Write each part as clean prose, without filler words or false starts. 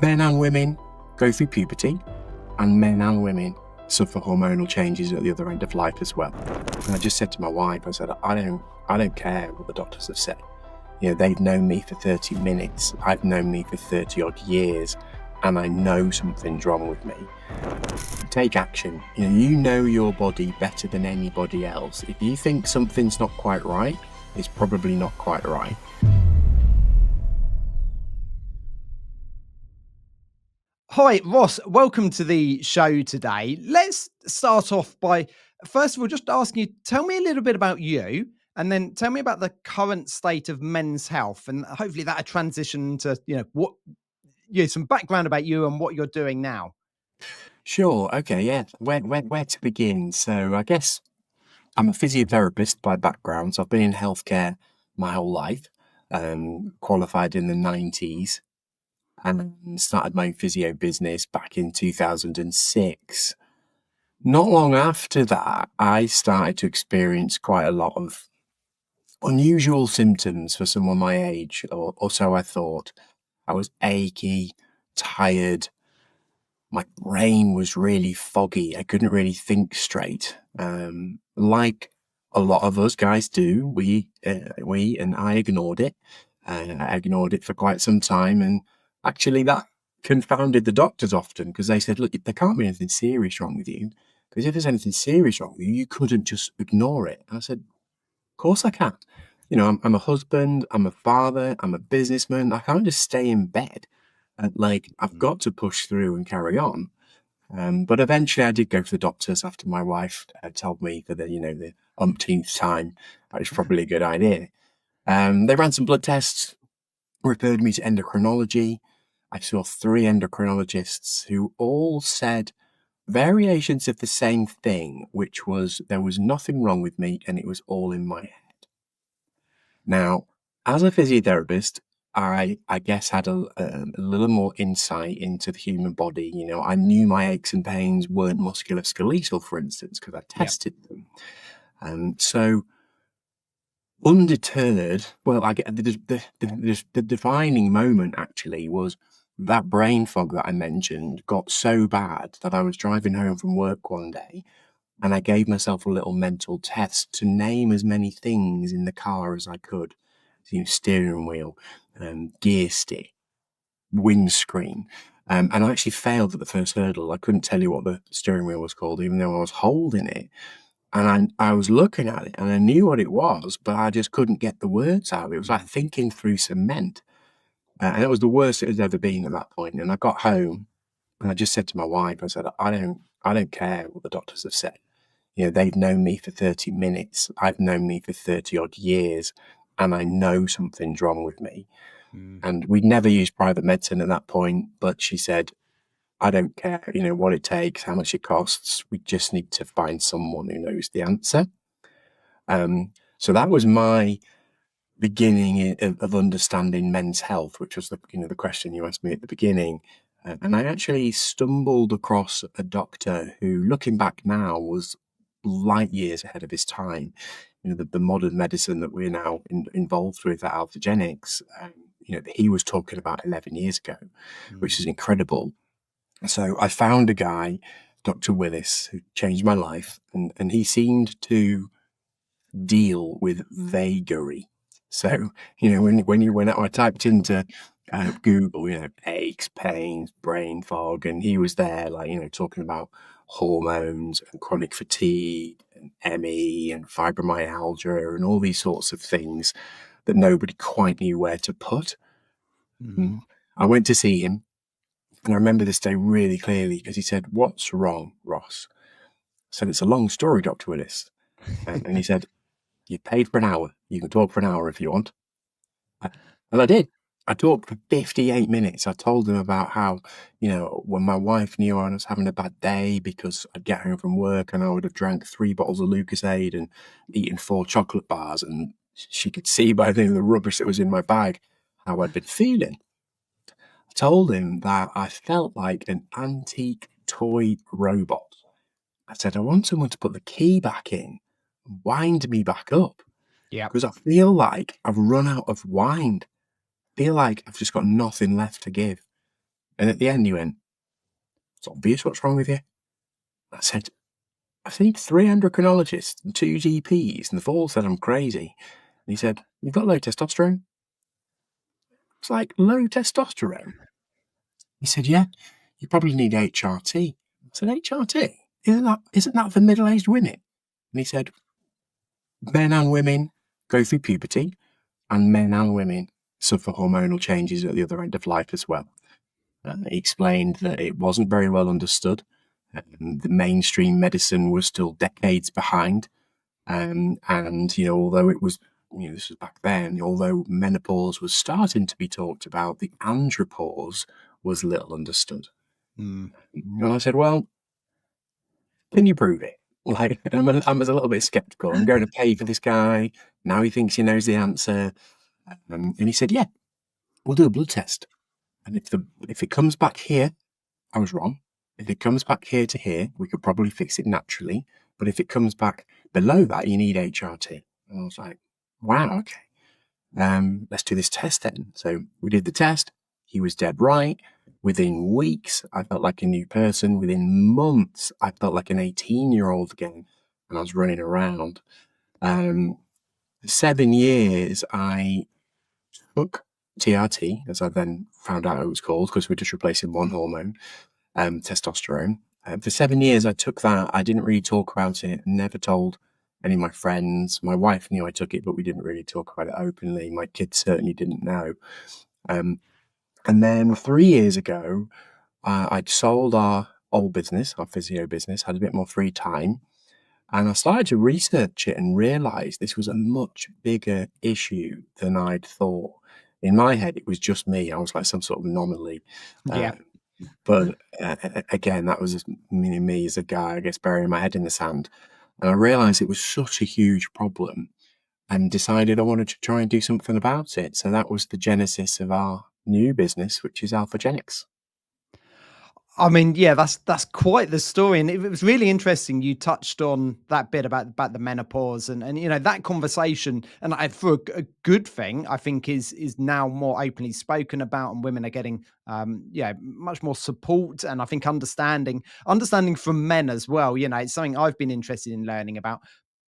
Men and women go through puberty, and men and women suffer hormonal changes at the other end of life as well. And I just said to my wife, I said, I don't care what the doctors have said. You know, they've known me for 30 minutes. I've known me for 30 odd years, and I know something's wrong with me. Take action. You know your body better than anybody else. If you think something's not quite right, it's probably not quite right. Hi, Ross. Welcome to the show today. Let's start off by, first of all, just asking you, tell me a little bit about you, and then tell me about the current state of men's health, and hopefully that'll transition to, some background about you and what you're doing now. Sure. Okay. Yeah. Where to begin? So I guess I'm a physiotherapist by background. So I've been in healthcare my whole life. Qualified in the 90s and started my own physio business back in 2006. Not long after that, I started to experience quite a lot of unusual symptoms for someone my age, or so I thought. I was achy, tired. My brain was really foggy. I couldn't really think straight. Like a lot of us guys do, we and I ignored it. I ignored it for quite some time, and actually that confounded the doctors often, because they said, look, there can't be anything serious wrong with you, because if there's anything serious wrong with you, you couldn't just ignore it. And I said, of course I can. I'm a husband, I'm a father, I'm a businessman. I can't just stay in bed. I've got to push through and carry on. But eventually I did go to the doctors after my wife told me for the umpteenth time that was probably a good idea. They ran some blood tests, referred me to endocrinology. I saw 3 endocrinologists who all said variations of the same thing, which was there was nothing wrong with me and it was all in my head. Now, as a physiotherapist, I guess had a little more insight into the human body. I knew my aches and pains weren't musculoskeletal, for instance, because I tested them. So undeterred, well, I get the defining moment actually was that brain fog that I mentioned got so bad that I was driving home from work one day and I gave myself a little mental test to name as many things in the car as I could. Steering wheel, gear stick, windscreen. And I actually failed at the first hurdle. I couldn't tell you what the steering wheel was called, even though I was holding it. And I was looking at it and I knew what it was, but I just couldn't get the words out. It was like thinking through cement. And it was the worst it had ever been at that point. And I got home and I just said to my wife, I said, I don't care what the doctors have said. They've known me for 30 minutes. I've known me for 30 odd years, and I know something's wrong with me. And we'd never used private medicine at that point, but she said, I don't care, what it takes, how much it costs. We just need to find someone who knows the answer. So that was my beginning of understanding men's health, which was the question you asked me at the beginning. And I actually stumbled across a doctor who, looking back now, was light years ahead of his time. The modern medicine that we're now involved with at Alphagenics, he was talking about 11 years ago, which is incredible. So I found a guy, Dr. Willis, who changed my life, and he seemed to deal with vagary. So, when I typed into Google, aches, pains, brain fog, and he was there, talking about hormones and chronic fatigue and ME and fibromyalgia and all these sorts of things that nobody quite knew where to put. I went to see him, and I remember this day really clearly because he said, "What's wrong, Ross?" I said, "It's a long story, Dr. Willis." And he said, "You paid for an hour. You can talk for an hour if you want." And I did. I talked for 58 minutes. I told him about how, when my wife knew I was having a bad day because I'd get home from work and I would have drank 3 bottles of Lucozade and eaten 4 chocolate bars, and she could see by the rubbish that was in my bag how I'd been feeling. I told him that I felt like an antique toy robot. I said, I want someone to put the key back in, wind me back up. Yeah. Because I feel like I've run out of wind. I feel like I've just got nothing left to give. And at the end, he went, "It's obvious what's wrong with you." I said, "I've seen 3 endocrinologists and 2 GPs, and they've all said I'm crazy." And he said, "You've got low testosterone." It's like, low testosterone? He said, "Yeah, you probably need HRT." I said, "HRT? Isn't that for middle-aged women?" And he said, "Men and women go through puberty, and men and women suffer hormonal changes at the other end of life as well." He explained that it wasn't very well understood. The mainstream medicine was still decades behind. And, although it was, this was back then, although menopause was starting to be talked about, the andropause was little understood. Mm. And I said, "Well, can you prove it?" Like, I was a little bit skeptical. I'm going to pay for this guy. Now he thinks he knows the answer. And he said, "Yeah, we'll do a blood test. And if it comes back here, I was wrong. If it comes back here to here, we could probably fix it naturally. But if it comes back below that, you need HRT." And I was like, "Wow, okay. Let's do this test then." So we did the test. He was dead right. Within weeks, I felt like a new person. Within months, I felt like an 18-year-old again. And I was running around. For 7 years, I took TRT, as I then found out it was called, because we're just replacing one hormone, testosterone. For 7 years, I took that. I didn't really talk about it, never told any of my friends. My wife knew I took it, but we didn't really talk about it openly. My kids certainly didn't know. And then 3 years ago, I'd sold our old business, our physio business, had a bit more free time. And I started to research it and realize this was a much bigger issue than I'd thought. In my head, it was just me. I was like some sort of anomaly. Yeah. But again, that was just me as a guy, I guess, burying my head in the sand. And I realized it was such a huge problem and decided I wanted to try and do something about it. So that was the genesis of our new business, which is Alphagenics. I mean, yeah, that's quite the story, and it was really interesting. You touched on that bit about the menopause, and that conversation, and for a good thing, I think is now more openly spoken about, and women are getting much more support, and I think understanding from men as well. It's something I've been interested in learning about.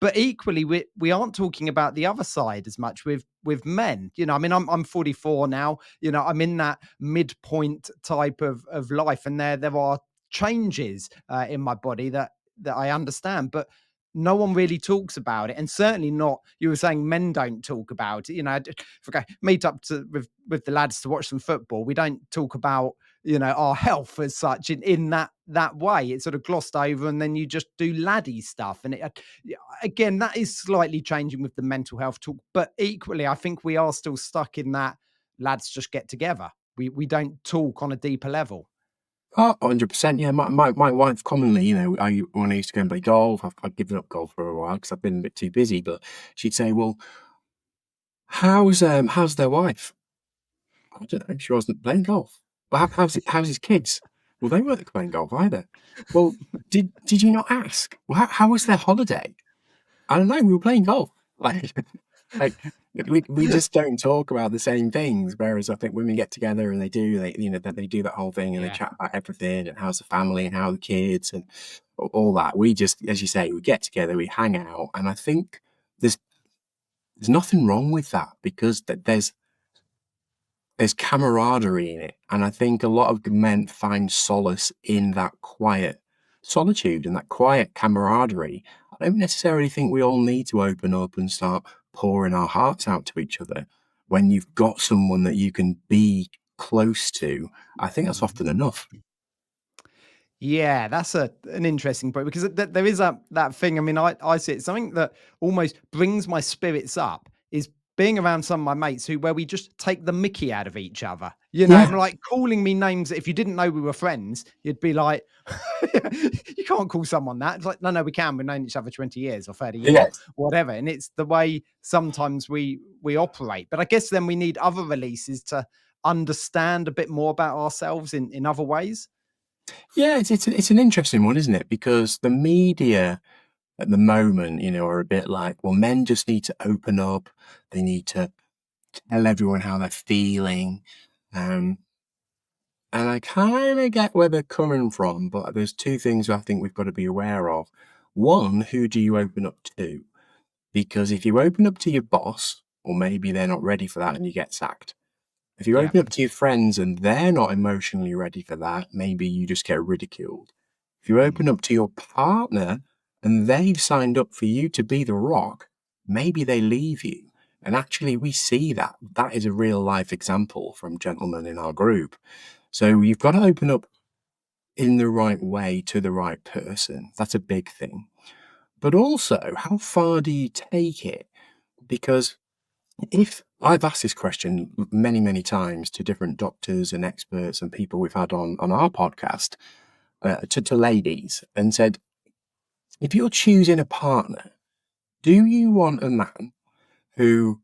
But equally, we aren't talking about the other side as much with men. I mean, I'm 44 now. I'm in that midpoint type of life, and there are changes in my body that I understand, but no one really talks about it, and certainly not. You were saying men don't talk about it. If I go meet up with the lads to watch some football, we don't talk about our health as such in that way. It's sort of glossed over, and then you just do laddie stuff, and again, that is slightly changing with the mental health talk, but equally, I think we are still stuck in that lads just get together. We don't talk on a deeper level. Oh, 100%. Yeah, my wife commonly, when I used to go and play golf, I've given up golf for a while because I've been a bit too busy, but she'd say, "Well, how's their wife?" I don't know. She wasn't playing golf. Well, how's his kids? Well, they weren't playing golf either. Well, did you not ask? Well, how was their holiday? I don't know. We were playing golf. Like, like we just don't talk about the same things. Whereas I think women get together and they do that whole thing and they Yeah. chat about everything and how's the family and how are the kids and all that. We just, as you say, we get together, we hang out, and I think there's nothing wrong with that because there's camaraderie in it. And I think a lot of men find solace in that quiet solitude and that quiet camaraderie. I don't necessarily think we all need to open up and start pouring our hearts out to each other. When you've got someone that you can be close to, I think that's often enough. Yeah, that's an interesting point because there is that thing. I mean, I see it something that almost brings my spirits up is being around some of my mates where we just take the mickey out of each other. Yeah. Like calling me names that if you didn't know we were friends, you'd be like, you can't call someone that. It's like, no, we can. We've known each other 20 years or 30 years or Yes. whatever. And it's the way sometimes we operate. But I guess then we need other releases to understand a bit more about ourselves in other ways. Yeah, it's an interesting one, isn't it? Because the media at the moment, are a bit like, well, men just need to open up. They need to tell everyone how they're feeling. Um, And I kind of get where they're coming from, but there's two things I think we've got to be aware of. One, who do you open up to? Because if you open up to your boss, or maybe they're not ready for that and you get sacked. If you Yeah. open up to your friends and they're not emotionally ready for that, maybe you just get ridiculed. If you Mm. open up to your partner and they've signed up for you to be the rock, maybe they leave you. And actually, we see that. That is a real life example from gentlemen in our group. So you've got to open up in the right way to the right person. That's a big thing. But also, how far do you take it? Because if I've asked this question many, many times to different doctors and experts and people we've had on our podcast, to ladies, and said, if you're choosing a partner, do you want a man who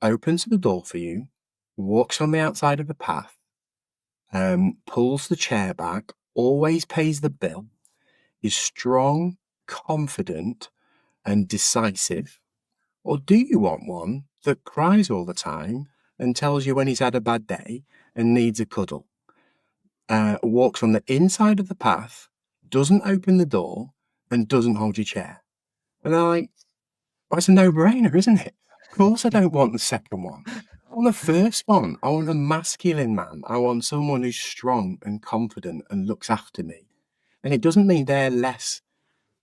opens the door for you, walks on the outside of the path, pulls the chair back, always pays the bill, is strong, confident, and decisive? Or do you want one that cries all the time and tells you when he's had a bad day and needs a cuddle? Walks on the inside of the path, doesn't open the door, and doesn't hold your chair. And I'm like, well, it's a no-brainer, isn't it? Of course I don't want the second one. I want the first one. I want a masculine man. I want someone who's strong and confident and looks after me. And it doesn't mean they're less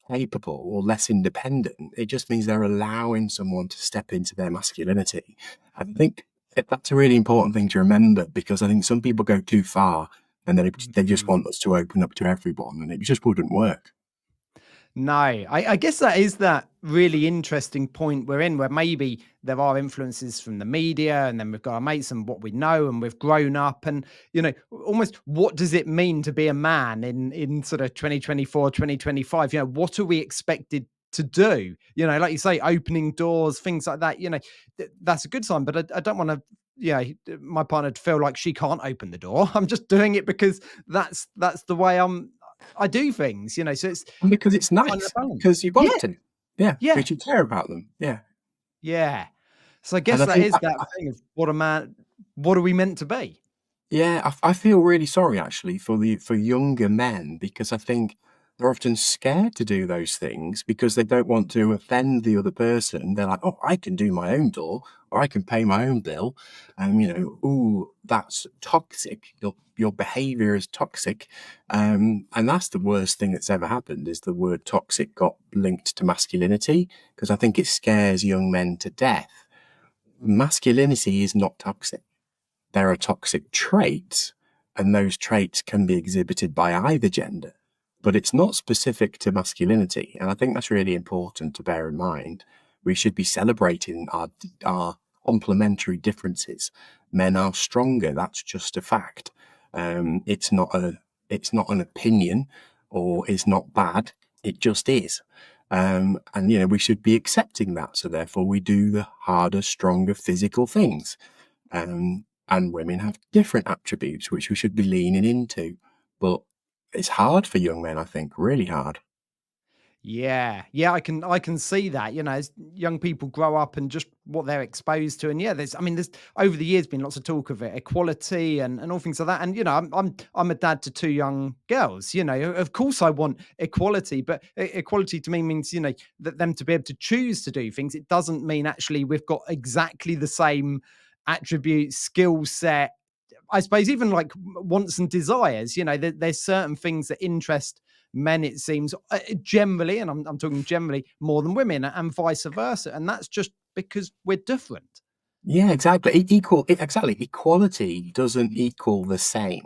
capable or less independent. It just means they're allowing someone to step into their masculinity. I think that's a really important thing to remember, because I think some people go too far and they just Mm. want us to open up to everyone, and it just wouldn't work. No, I guess that is that really interesting point we're in, where maybe there are influences from the media, and then we've got our mates and what we know, and we've grown up, and almost what does it mean to be a man in sort of 2024, 2025? What are we expected to do? Like you say, opening doors, things like that. That's a good sign, but I don't want to. My partner to feel like she can't open the door. I'm just doing it because that's the way I do things. So it's And because it's finding nice, a balance. because you Yeah, want to. Yeah, yeah, because you care about them. Yeah. yeah. So I And guess I that think is that thing of what are we meant to be? yeah, I feel really sorry actually for younger men, because I think they're often scared to do those things because they don't want to offend the other person. They're like, "Oh, I can do my own door, or I can pay my own bill," and ooh, that's toxic. Your behaviour is toxic, and that's the worst thing that's ever happened. Is the word toxic got linked to masculinity, because I think it scares young men to death. Masculinity is not toxic. There are toxic traits, and those traits can be exhibited by either gender, but it's not specific to masculinity. And I think that's really important to bear in mind. We should be celebrating our complementary differences. Men are stronger. That's just a fact. It's not an opinion, or it's not bad. It just is. And we should be accepting that. So therefore, we do the harder, stronger physical things. And women have different attributes which we should be leaning into. But it's hard for young men, I think, really hard. Yeah, yeah, I can see that. As young people grow up and just what they're exposed to, and yeah, there's over the years been lots of talk of it, equality and all things like that. And I'm a dad to two young girls. Of course I want equality, but equality to me means that them to be able to choose to do things. It doesn't mean actually we've got exactly the same attributes, skill set. I suppose even like wants and desires, there's certain things that interest men, it seems, generally, and I'm talking generally more than women, and vice versa. And that's just because we're different. Yeah, exactly. Exactly. Equality doesn't equal the same.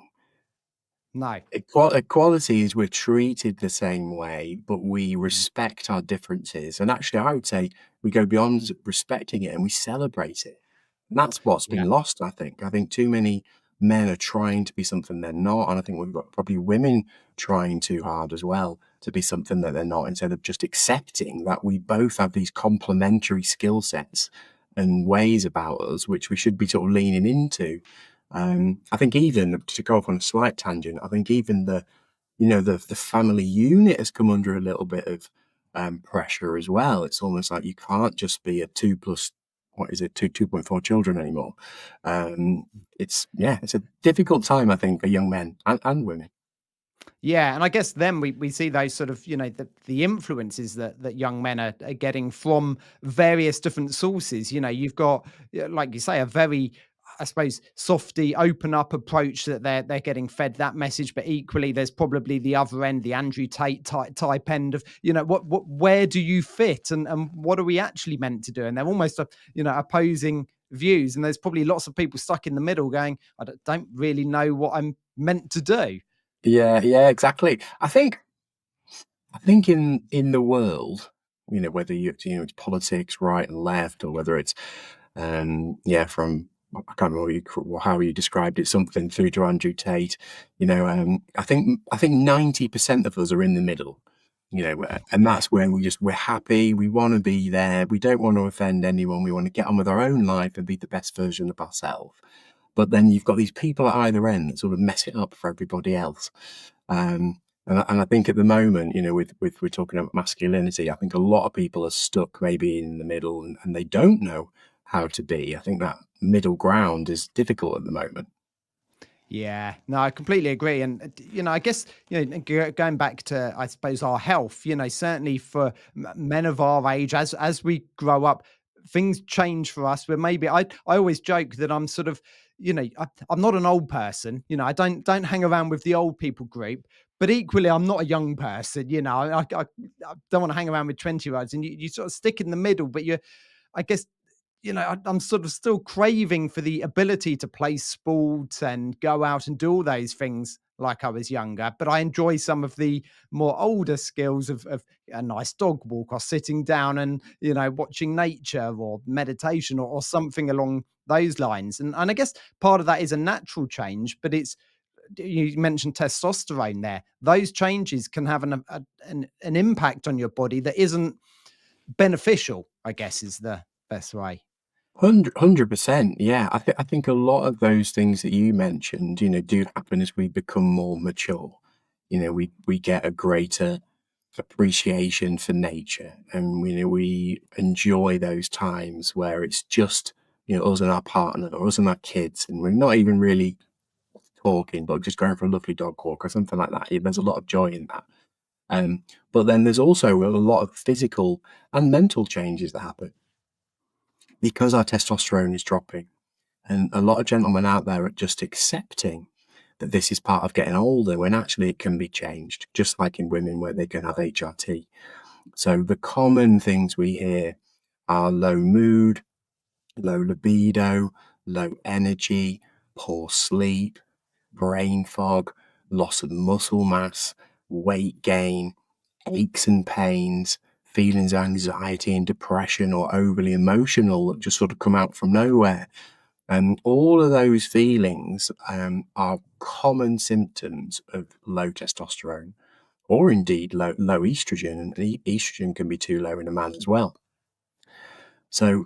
No. Equality is we're treated the same way, but we respect our differences. And actually, I would say we go beyond respecting it and we celebrate it. And that's what's Yeah. been lost, I think. I think too many men are trying to be something they're not. And I think we've got probably women trying too hard as well to be something that they're not, instead of just accepting that we both have these complementary skill sets and ways about us, which we should be sort of leaning into. I think, even to go off on a slight tangent, I think even the family unit has come under a little bit of pressure as well. It's almost like you can't just be a 2 plus what is it, 2.4 children anymore. It's a difficult time, I think, for young men and women. Yeah, and I guess then we see those sort of, the influences that young men are getting from various different sources. You've got, like you say, a very, I suppose, softy, open up approach that they're getting fed that message, but equally there's probably the other end, the Andrew Tate type end of, what where do you fit, and what are we actually meant to do? And they're almost opposing views, and there's probably lots of people stuck in the middle going, I don't really know what I'm meant to do. Yeah, exactly. I think in the world, whether it's politics, right and left, or whether it's from, I can't remember how you described it, something through to Andrew Tate. I think 90% of us are in the middle. And that's where we're happy. We want to be there. We don't want to offend anyone. We want to get on with our own life and be the best version of ourselves. But then you've got these people at either end that sort of mess it up for everybody else. And I think at the moment, with we're talking about masculinity, I think a lot of people are stuck maybe in the middle, and they don't know how to be. I think that middle ground is difficult at the moment. Yeah, no, I completely agree. And, I guess, going back to, I suppose, our health, certainly for men of our age, as we grow up, things change for us. Where maybe I always joke that I'm sort of, I'm not an old person. I don't hang around with the old people group, but equally, I'm not a young person. I don't want to hang around with 20-year-olds, and you sort of stick in the middle. But I guess, I'm sort of still craving for the ability to play sport and go out and do all those things like I was younger. But I enjoy some of the more older skills of a nice dog walk, or sitting down and, watching nature, or meditation, or something along those lines. And I guess part of that is a natural change, but you mentioned testosterone there. Those changes can have an impact on your body that isn't beneficial, I guess, is the best way. 100%. Yeah. I think a lot of those things that you mentioned, do happen as we become more mature. We get a greater appreciation for nature, and we enjoy those times where it's just, us and our partner, or us and our kids, and we're not even really talking, but just going for a lovely dog walk or something like that. There's a lot of joy in that. But then there's also a lot of physical and mental changes that happen because our testosterone is dropping. And a lot of gentlemen out there are just accepting that this is part of getting older, when actually it can be changed, just like in women where they can have HRT. So the common things we hear are low mood, low libido, low energy, poor sleep, brain fog, loss of muscle mass, weight gain, aches and pains, feelings of anxiety and depression, or overly emotional that just sort of come out from nowhere. And all of those feelings are common symptoms of low testosterone, or indeed low estrogen. And estrogen can be too low in a man as well. So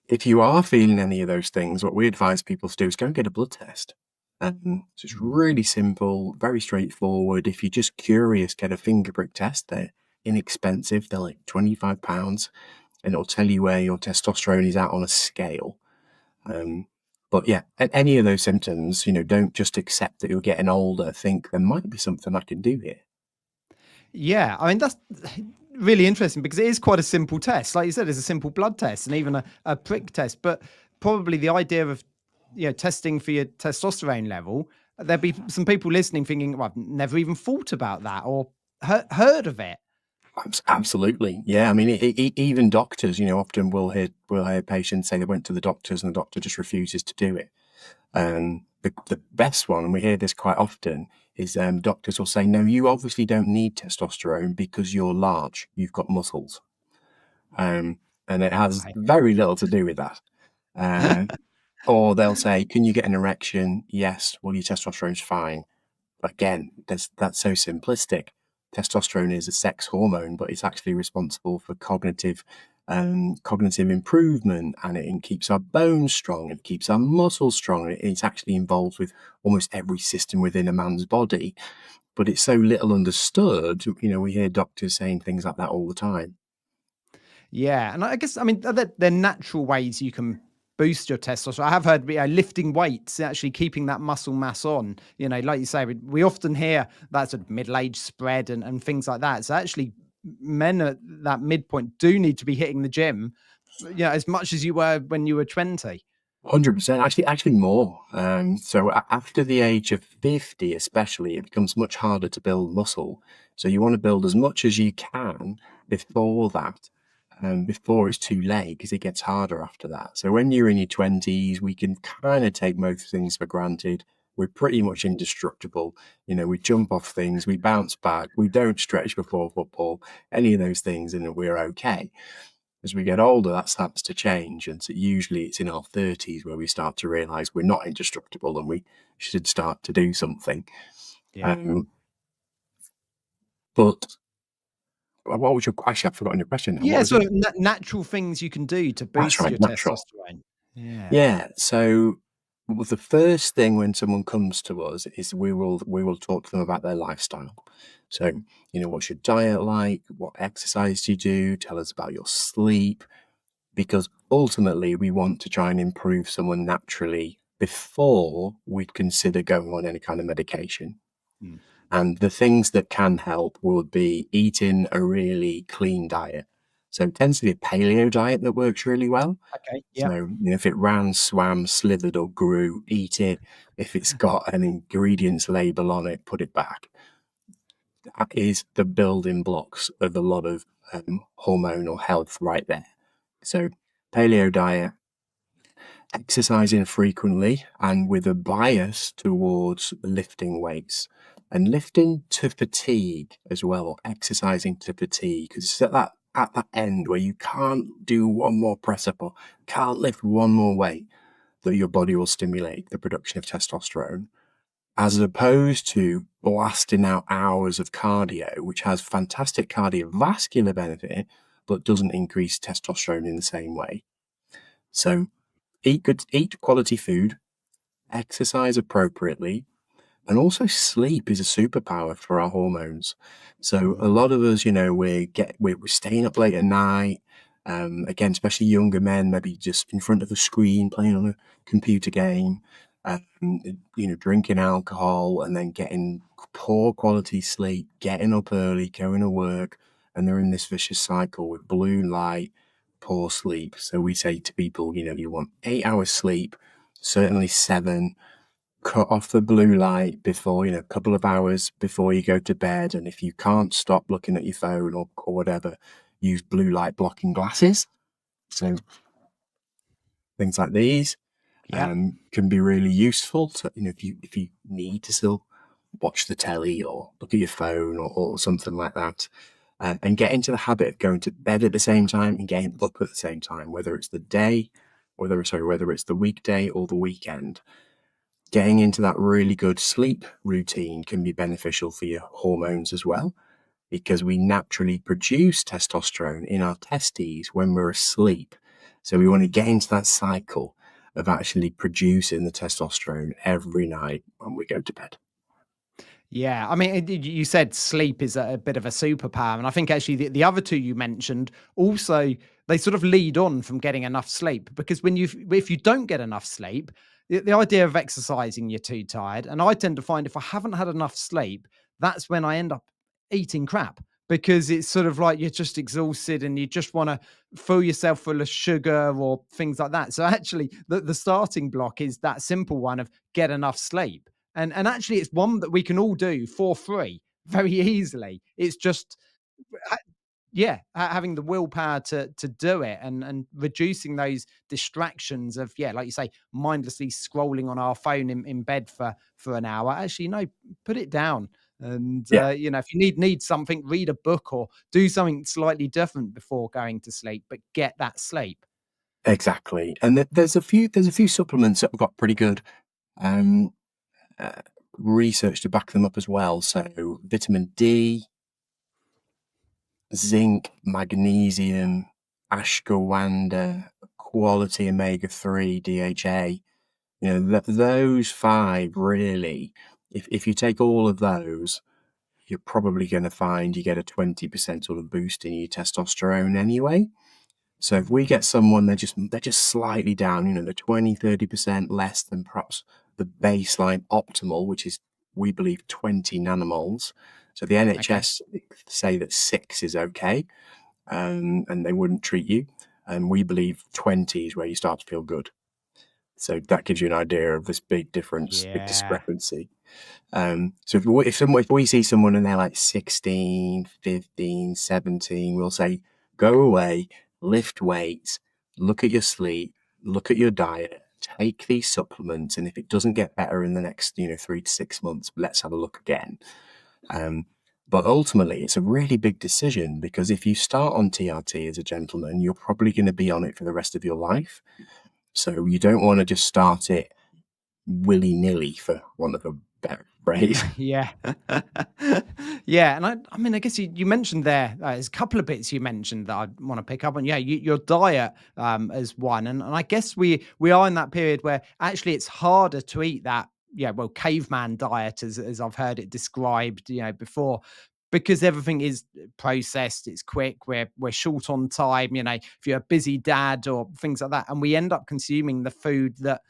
if you are feeling any of those things, what we advise people to do is go and get a blood test. So it's really simple, very straightforward. If you're just curious, get a finger prick test. They're inexpensive. They're like £25, and it'll tell you where your testosterone is at on a scale. But yeah, any of those symptoms, don't just accept that you're getting older. Think there might be something I can do here. Yeah, I mean, that's really interesting, because it is quite a simple test. Like you said, it's a simple blood test and even a prick test. But probably the idea of, testing for your testosterone level, there'd be some people listening thinking, well, I've never even thought about that, or heard of it. Absolutely, yeah. I mean, even doctors, often we'll hear patients say they went to the doctors and the doctor just refuses to do it. The best one, and we hear this quite often, is doctors will say, no, you obviously don't need testosterone because you're large, you've got muscles. And it has Right. very little to do with that. Or they'll say, can you get an erection? Yes. Well, your testosterone's fine. Again, that's so simplistic. Testosterone is a sex hormone, but it's actually responsible for cognitive improvement, and it keeps our bones strong, it keeps our muscles strong, and it's actually involved with almost every system within a man's body. But it's so little understood. We hear doctors saying things like that all the time. Yeah, and I guess I mean they're natural ways you can boost your testosterone. I have heard lifting weights, actually keeping that muscle mass on. Like you say, we often hear that sort of middle age spread and things like that. So actually, men at that midpoint do need to be hitting the gym, as much as you were when you were 20. 100%, actually more. So after the age of 50, especially, it becomes much harder to build muscle. So you want to build as much as you can before that, before it's too late, because it gets harder after that. So when you're in your 20s, we can kind of take most things for granted. We're pretty much indestructible. We jump off things, we bounce back, we don't stretch before football, any of those things, and we're okay. As we get older, that starts to change, and so usually it's in our 30s where we start to realize we're not indestructible and we should start to do something. Yeah. But what was your actually? I've forgotten your question now. What Yeah, was it? sort of natural things you can do to That's boost right, your natural. testosterone. Yeah. Yeah. So the first thing when someone comes to us is we will talk to them about their lifestyle. So, what's your diet like? What exercise do you do? Tell us about your sleep. Because ultimately we want to try and improve someone naturally before we'd consider going on any kind of medication. Mm. And the things that can help would be eating a really clean diet. So it tends to be a paleo diet that works really well. Okay. Yeah. So, if it ran, swam, slithered, or grew, eat it. If it's got an ingredients label on it, put it back. That is the building blocks of a lot of hormonal health right there. So, paleo diet, exercising frequently and with a bias towards lifting weights and lifting to fatigue as well, or exercising to fatigue, because it's at that end where you can't do one more press up or can't lift one more weight that your body will stimulate the production of testosterone, as opposed to blasting out hours of cardio, which has fantastic cardiovascular benefit but doesn't increase testosterone in the same way. So eat quality food, exercise appropriately, and also sleep is a superpower for our hormones. So a lot of us, we're staying up late at night. Again, especially younger men, maybe just in front of a screen playing on a computer game, drinking alcohol, and then getting poor quality sleep, getting up early, going to work, and they're in this vicious cycle with blue light, poor sleep. So we say to people, you want 8 hours sleep, certainly 7. Cut off the blue light before, a couple of hours before you go to bed. And if you can't stop looking at your phone or whatever, use blue light blocking glasses. So things like these Yeah. can be really useful. So, if you need to still watch the telly or look at your phone or something like that, and get into the habit of going to bed at the same time and getting up at the same time, whether it's the day, whether it's the weekday or the weekend. Getting into that really good sleep routine can be beneficial for your hormones as well, because we naturally produce testosterone in our testes when we're asleep. So we want to get into that cycle of actually producing the testosterone every night when we go to bed. Yeah, I mean, you said sleep is a bit of a superpower, and I think actually the other two you mentioned also, they sort of lead on from getting enough sleep, because if you don't get enough sleep, the idea of exercising, you're too tired, and I tend to find if I haven't had enough sleep, that's when I end up eating crap, because it's sort of like you're just exhausted and you just want to fill yourself full of sugar or things like that. So actually, the starting block is that simple one of get enough sleep. And actually, it's one that we can all do for free very easily. It's just, yeah, having the willpower to do it, and reducing those distractions of, yeah, like you say, mindlessly scrolling on our phone in bed for an hour. Actually, no, put it down. And Yeah, if you need something, read a book or do something slightly different before going to sleep, but get that sleep. exactly. And there's a few supplements that have got pretty good um, uh, research to back them up as well. So vitamin D, zinc, magnesium, ashwagandha, quality omega-3, DHA. Those five really, if you take all of those, you're probably going to find you get a 20% sort of boost in your testosterone anyway. So if we get someone, they're just slightly down, they're 20-30% less than perhaps the baseline optimal, which is, we believe, 20 nanomoles. So the Okay. NHS say that 6 is okay, and they wouldn't treat you. And we believe 20 is where you start to feel good. So that gives you an idea of this big difference, big Yeah. discrepancy. So if we see someone and they're like 16, 15, 17, we'll say, go away, lift weights, look at your sleep, look at your diet, take these supplements. And if it doesn't get better in the next, 3 to 6 months, let's have a look again. But ultimately, it's a really big decision, because if you start on TRT as a gentleman, you're probably going to be on it for the rest of your life. So you don't want to just start it willy-nilly, for want of a better phrase. Yeah. Yeah. And I mean, I guess you mentioned there's a couple of bits you mentioned that I want to pick up on. Yeah. Your diet as one. And I guess we are in that period where actually it's harder to eat that, yeah, well, caveman diet, as I've heard it described, before, because everything is processed, it's quick, we're short on time, if you're a busy dad or things like that. And we end up consuming the food that,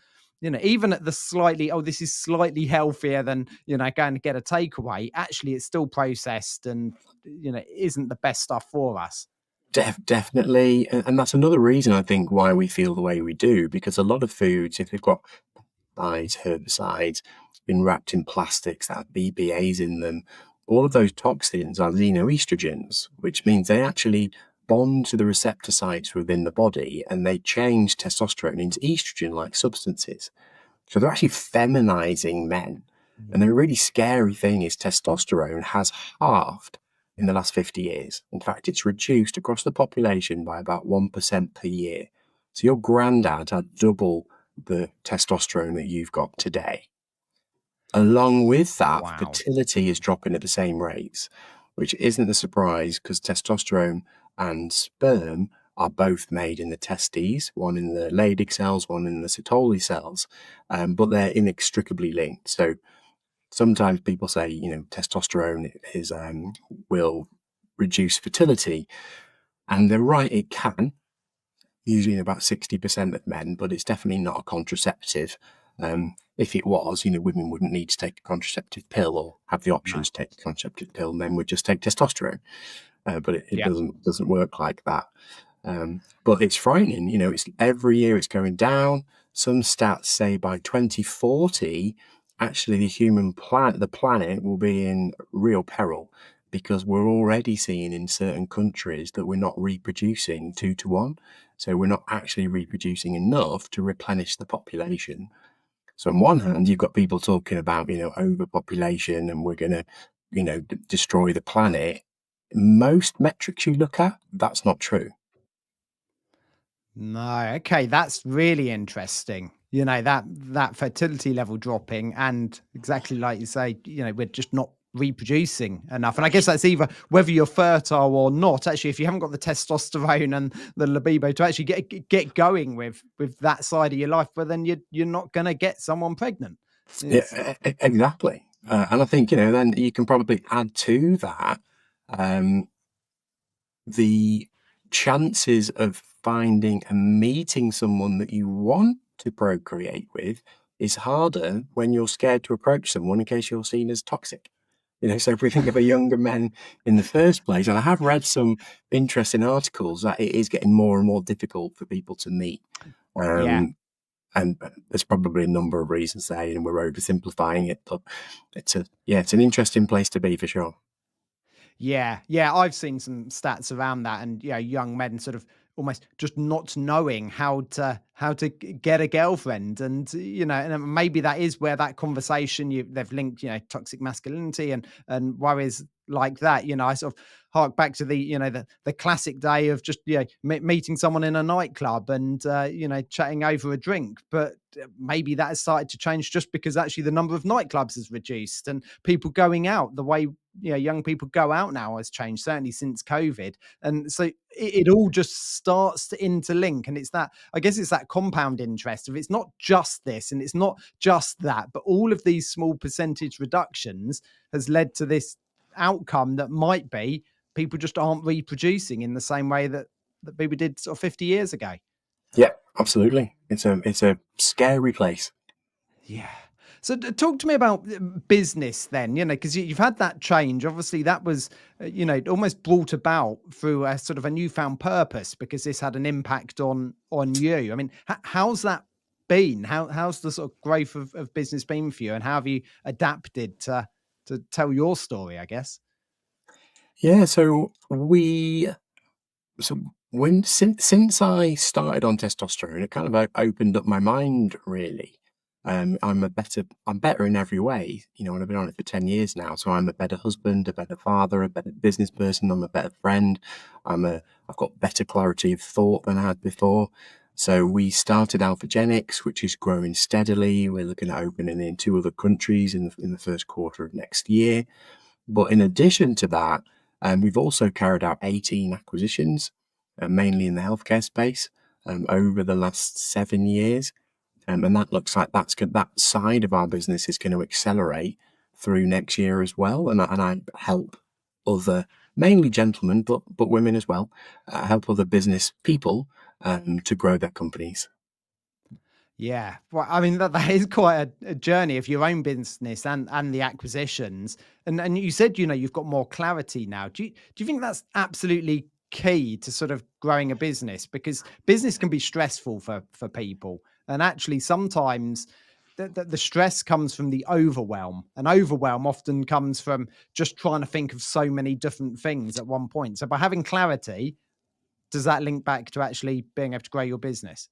even at the slightly, oh, this is slightly healthier than, going to get a takeaway, actually it's still processed and, isn't the best stuff for us. Definitely, and that's another reason I think why we feel the way we do, because a lot of foods, if they've got herbicides, been wrapped in plastics that have BPA's in them, all of those toxins are xenoestrogens, which means they actually bond to the receptor sites within the body, and they change testosterone into estrogen-like substances. So they're actually feminizing men. And the really scary thing is testosterone has halved in the last 50 years. In fact, it's reduced across the population by about 1% per year. So your granddad had double the testosterone that you've got today. Along with that, Wow. fertility is dropping at the same rates, which isn't a surprise, because testosterone and sperm are both made in the testes, one in the Leydig cells, one in the Sertoli cells, but they're inextricably linked. So sometimes people say, testosterone will reduce fertility, and they're right, it can, usually in about 60% of men, but it's definitely not a contraceptive. If it was, women wouldn't need to take a contraceptive pill or have the option No. to take a contraceptive pill. Men would just take testosterone, but it Yeah. doesn't work like that. But it's frightening. It's every year it's going down. Some stats say by 2040, actually the planet will be in real peril, because we're already seeing in certain countries that we're not reproducing 2 to 1. So we're not actually reproducing enough to replenish the population. So on one hand, you've got people talking about, overpopulation, and we're going to, destroy the planet. Most metrics you look at, that's not true. No, okay, that's really interesting. That fertility level dropping, and exactly like you say, we're just not reproducing enough. And I guess that's either whether you're fertile or not. Actually, if you haven't got the testosterone and the libido to actually get going with that side of your life, well, then you're not going to get someone pregnant. It's Yeah, exactly. And I think, then you can probably add to that, um, the chances of finding and meeting someone that you want to procreate with is harder when you're scared to approach someone in case you're seen as toxic. So if we think of a younger men in the first place, and I have read some interesting articles that it is getting more and more difficult for people to meet. yeah. Um, and there's probably a number of reasons there, and we're oversimplifying it, but it's an interesting place to be for sure. Yeah, yeah, I've seen some stats around that, and young men sort of almost just not knowing how to get a girlfriend, and and maybe that is where that conversation they've linked, toxic masculinity and worries like that. I sort of hark back to the classic day of just meeting someone in a nightclub and chatting over a drink, but maybe that has started to change just because actually the number of nightclubs has reduced and people going out the way young people go out now has changed, certainly since COVID. And so it all just starts to interlink. And it's that, I guess it's that compound interest of it's not just this and it's not just that, but all of these small percentage reductions has led to this outcome that might be people just aren't reproducing in the same way that that people did sort of 50 years ago. Yeah, absolutely. It's a scary place. Yeah. So talk to me about business then, because you've had that change. Obviously, that was, almost brought about through a sort of a newfound purpose because this had an impact on you. I mean, how's that been? How's the sort of growth of business been for you, and how have you adapted to tell your story? I guess. Yeah, so when since I started on testosterone, it kind of opened up my mind really. I'm better in every way, and I've been on it for 10 years now. So I'm a better husband, a better father, a better business person. I'm a better friend. I've got better clarity of thought than I had before. So we started Alphagenics, which is growing steadily. We're looking at opening in 2 other countries in the first quarter of next year. But in addition to that, we've also carried out 18 acquisitions, mainly in the healthcare space, over the last 7 years. And that looks like that side of our business is going to accelerate through next year as well. And I help other, mainly gentlemen, but women as well, help other business people to grow their companies. Yeah, well, I mean that is quite a journey of your own business and the acquisitions. And you said you've got more clarity now. Do you think that's absolutely key to sort of growing a business? Because business can be stressful for people, and actually sometimes the stress comes from the overwhelm, and overwhelm often comes from just trying to think of so many different things at one point. So by having clarity, does that link back to actually being able to grow your business?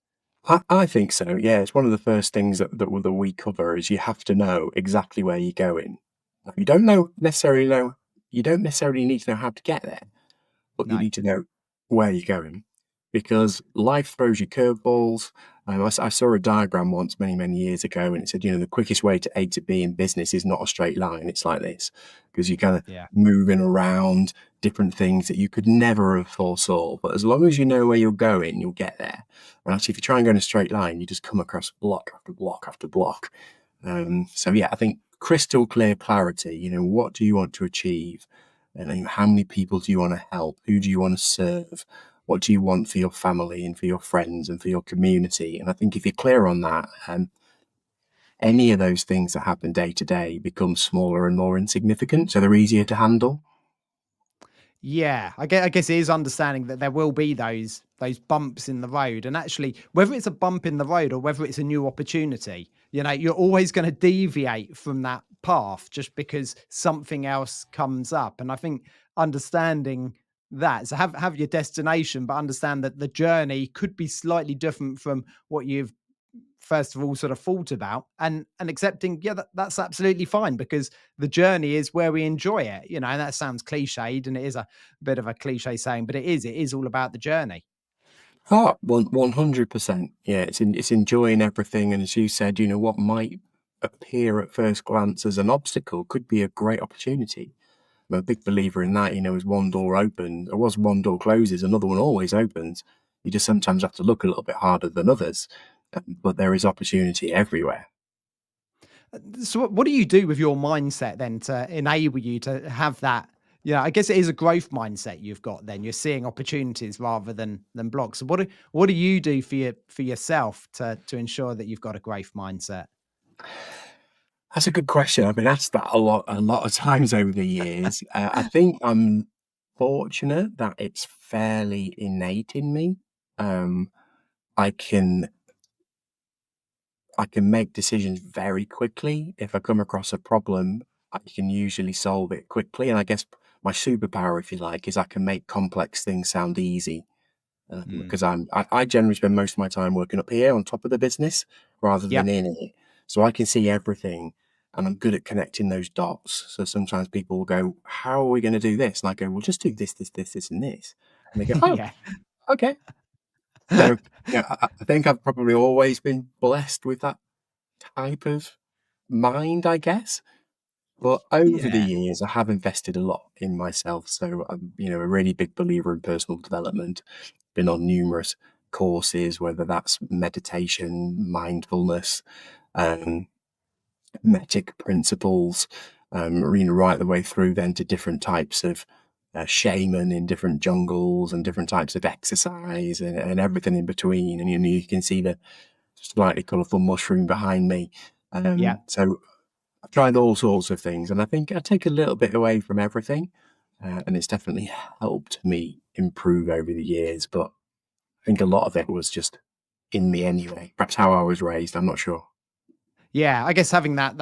I think so. Yeah, it's one of the first things that we cover is you have to know exactly where you're going. Now, you don't necessarily need to know how to get there, but you No. need to know where you're going because life throws you curveballs. I saw a diagram once many years ago, and it said, the quickest way to A to B in business is not a straight line. It's like this because you're kind of Yeah. moving around different things that you could never have foresaw. But as long as you know where you're going, you'll get there. And actually, if you try and go in a straight line, you just come across block after block after block. So yeah, I think crystal clear clarity. What do you want to achieve? And how many people do you want to help? Who do you want to serve? What do you want for your family and for your friends and for your community? And I think if you're clear on that, any of those things that happen day to day become smaller and more insignificant, so they're easier to handle. Yeah, I guess it is understanding that there will be those bumps in the road, and actually, whether it's a bump in the road or whether it's a new opportunity, you're always going to deviate from that path just because something else comes up. And I think understanding that, so have your destination, but understand that the journey could be slightly different from what you've first of all sort of thought about, and accepting, yeah, that's absolutely fine because the journey is where we enjoy it, and that sounds cliched, and it is a bit of a cliche saying, but it is all about the journey. Oh, 100%. Yeah, it's enjoying everything. And as you said, what might appear at first glance as an obstacle could be a great opportunity. I'm a big believer in that, as one door opens, or as one door closes, another one always opens. You just sometimes have to look a little bit harder than others, but there is opportunity everywhere. So what do you do with your mindset then to enable you to have that? Yeah, I guess it is a growth mindset you've got. Then you're seeing opportunities rather than blocks. So what do you do for yourself to ensure that you've got a growth mindset? That's a good question. I've been asked that a lot of times over the years. I think I'm fortunate that it's fairly innate in me. Um, I can I can make decisions very quickly. If I come across a problem, I can usually solve it quickly. And I guess my superpower, if you like, is I can make complex things sound easy. Mm. Because I generally spend most of my time working up here on top of the business rather Yeah. than in it. So I can see everything and I'm good at connecting those dots. So sometimes people will go, how are we going to do this? And I go, well, just do this, and this. And they go, oh, Yeah. okay. So, I think I've probably always been blessed with that type of mind, I guess. But over the Yeah. years, I have invested a lot in myself. So I'm, a really big believer in personal development. Been on numerous courses, whether that's meditation, mindfulness, um, metic principles, right the way through then to different types of shaman in different jungles and different types of exercise and everything in between. And you can see the slightly colourful mushroom behind me. Yeah. So I've tried all sorts of things, and I think I take a little bit away from everything, and it's definitely helped me improve over the years. But I think a lot of it was just in me anyway. Perhaps how I was raised. I'm not sure. Yeah, I guess having that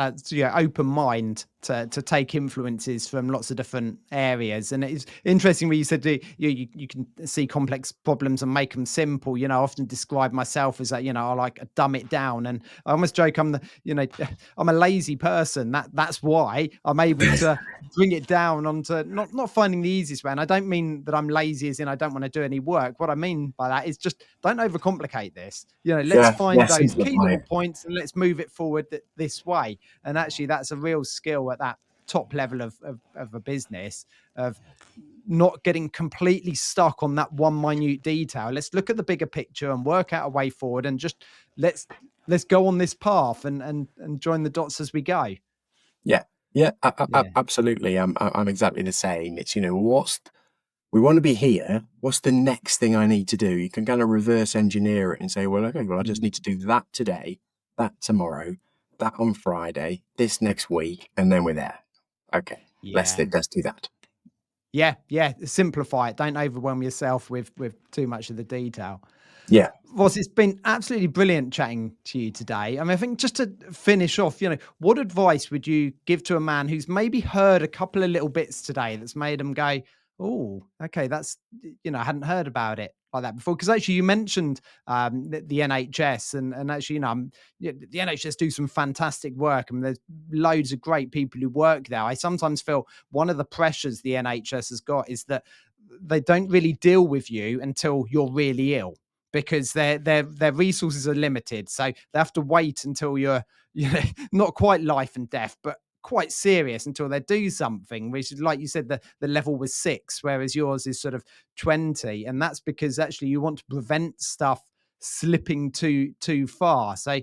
open mind to take influences from lots of different areas, and it's interesting when you said that you can see complex problems and make them simple. I often describe myself as that I like dumb it down, and I almost joke I'm the I'm a lazy person. That's why I'm able to bring it down onto not finding the easiest way. And I don't mean that I'm lazy as in I don't want to do any work. What I mean by that is just don't overcomplicate this. Let's Yeah, find yeah, those key simplify little it. points and let's move it forward this way. And actually, that's a real skill at that top level of a business, of not getting completely stuck on that one minute detail. Let's look at the bigger picture and work out a way forward, and just let's go on this path and join the dots as we go. Yeah, yeah, Yeah. absolutely. I'm exactly the same. It's we want to be here. What's the next thing I need to do? You can kind of reverse engineer it and say, well, okay, well, I just Mm. need to do that today, that tomorrow, that on Friday, this next week, and then we're there. Okay, let's Yeah. let's do that. Yeah. Simplify it. Don't overwhelm yourself with too much of the detail. Yeah. Ross, it's been absolutely brilliant chatting to you today. I mean, I think just to finish off, what advice would you give to a man who's maybe heard a couple of little bits today that's made him go, oh, okay, that's, I hadn't heard about it like that before. Because actually, you mentioned the NHS, and actually, the NHS do some fantastic work. I mean, there's loads of great people who work there. I sometimes feel one of the pressures the NHS has got is that they don't really deal with you until you're really ill, because their resources are limited. So they have to wait until you're, not quite life and death, but quite serious, until they do something, which is, like you said, the level was 6, whereas yours is sort of 20. And that's because actually you want to prevent stuff slipping too far. So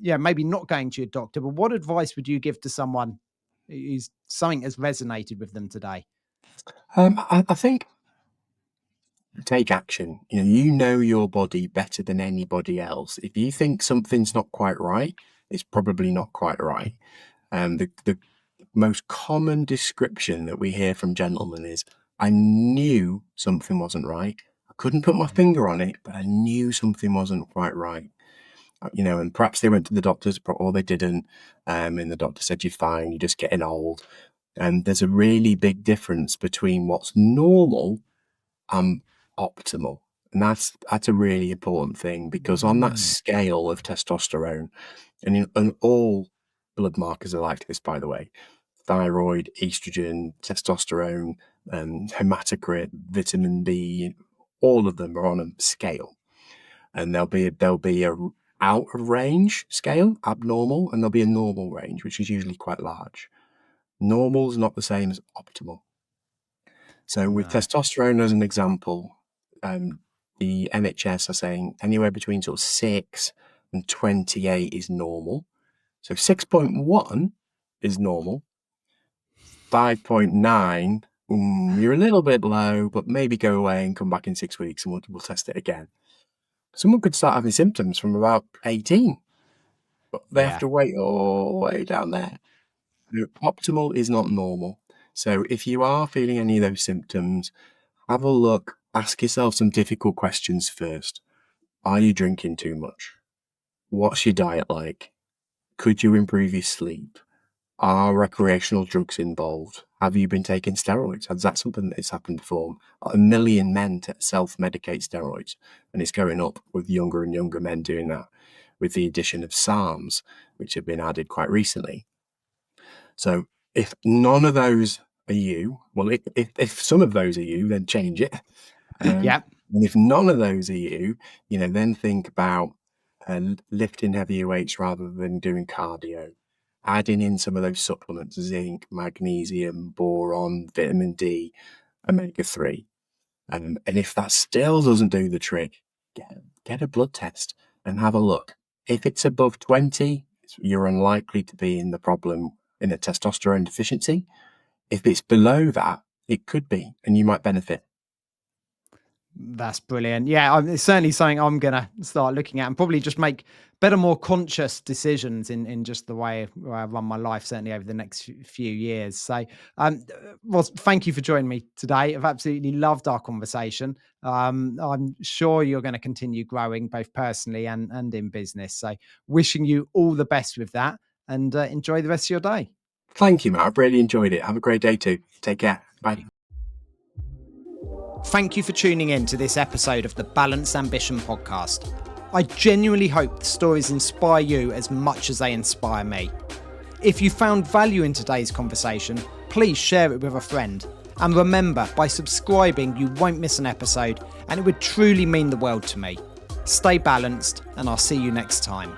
yeah, maybe not going to your doctor, but what advice would you give to someone who's something has resonated with them today? I think take action. You know your body better than anybody else. If you think something's not quite right, it's probably not quite right. The most common description that we hear from gentlemen is, I knew something wasn't right. I couldn't put my finger on it, but I knew something wasn't quite right. And perhaps they went to the doctors, or they didn't. And the doctor said, you're fine, you're just getting old. And there's a really big difference between what's normal and optimal. And that's a really important thing, because on that Mm. scale of testosterone, and all blood markers are like this, by the way, thyroid, estrogen, testosterone, hematocrit, vitamin B, all of them are on a scale. And there'll be a out of range scale, abnormal, and there'll be a normal range, which is usually quite large. Normal is not the same as optimal. So with No. testosterone as an example, the NHS are saying anywhere between sort of 6 and 28 is normal. So 6.1 is normal. 5.9, you're a little bit low, but maybe go away and come back in 6 weeks and we'll test it again. Someone could start having symptoms from about 18, but they have Yeah. to wait all the way down there. Optimal is not normal. So if you are feeling any of those symptoms, have a look, ask yourself some difficult questions first. Are you drinking too much? What's your diet like? Could you improve your sleep? Are recreational drugs involved? Have you been taking steroids? Is that something that's happened before? A million men self-medicate steroids, and it's going up with younger and younger men doing that, with the addition of SARMs, which have been added quite recently. So if none of those are you, well, if some of those are you, then change it. Yeah. And if none of those are you, then think about lifting heavier weights rather than doing cardio. Adding in some of those supplements, zinc, magnesium, boron, vitamin D, omega-3. And if that still doesn't do the trick, get a blood test and have a look. If it's above 20, you're unlikely to be in the problem in a testosterone deficiency. If it's below that, it could be, and you might benefit. That's brilliant. Yeah, it's certainly something I'm going to start looking at and probably just make better, more conscious decisions in just the way I run my life, certainly over the next few years. So, Ross, thank you for joining me today. I've absolutely loved our conversation. I'm sure you're going to continue growing both personally and in business. So, wishing you all the best with that and enjoy the rest of your day. Thank you, Matt. I've really enjoyed it. Have a great day too. Take care. Bye. Thank you for tuning in to this episode of the Balanced Ambition podcast. I genuinely hope the stories inspire you as much as they inspire me. If you found value in today's conversation, please share it with a friend. And remember, by subscribing, you won't miss an episode, and it would truly mean the world to me. Stay balanced, and I'll see you next time.